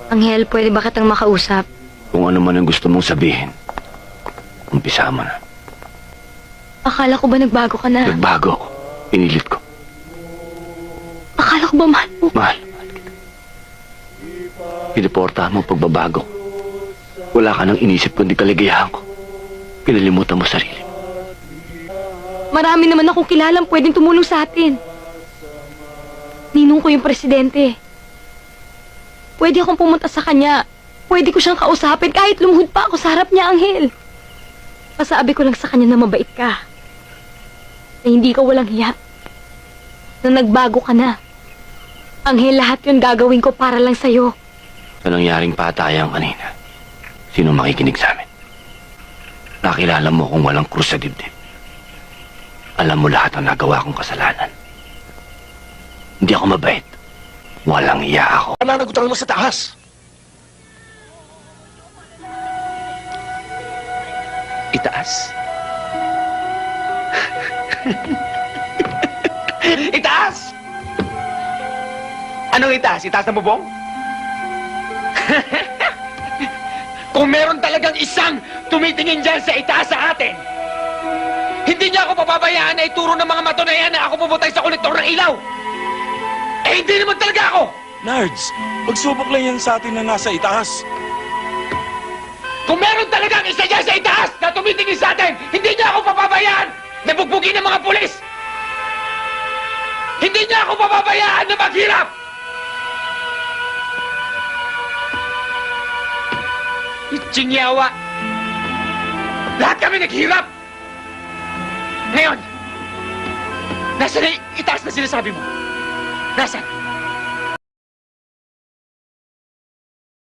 Anghel, pwede ba kitang makausap? Kung ano man ang gusto mong sabihin, umpisa mo na. Akala ko ba nagbago ka na? Nagbago ako. Pinilit ko. Akala ko ba mahal mo? Mahal kita. Piniportahan mo ang pagbabago. Wala ka nang inisip kundi kaligayahan ko. Pinalimutan mo sarili mo. Marami naman akong kilalang pwedeng tumulong sa atin. Ninong ko yung presidente. Pwede akong pumunta sa kanya. Pwede ko siyang kausapin kahit lumuhod pa ako sa harap niya, Anghel. Pasabi ko lang sa kanya na mabait ka. Na hindi ka walang hiya. Na nagbago ka na. Anghel, lahat yun gagawin ko para lang sa'yo. Sa nangyaring patayan kanina, sino makikinig sa amin? Nakilala mo kung walang krus sa dibdib. Alam mo lahat ang nagawa kong kasalanan. Hindi ako mabait. Walang iya ako. Nananagutan mo sa taas. Itaas? Itaas! Anong itaas? Itaas na bubong? Kung meron talagang isang tumitingin dyan sa itaas sa atin, hindi niya ako papabayaan na ituro ng mga mato na yan na ako puputay sa kolektor ng ilaw. Eh, hindi naman talaga ako! Nards, pagsubok lang yan sa atin na nasa itaas. Kung meron talagang isa dyan sa itaas na tumitingin sa atin, hindi niya ako papabayaan na bugbugin ng mga pulis! Hindi niya ako papabayaan na maghirap! Itchingyawa! Lahat kami naghirap! Ngayon, nasaan na itaas na sinasabi mo? Nasaan?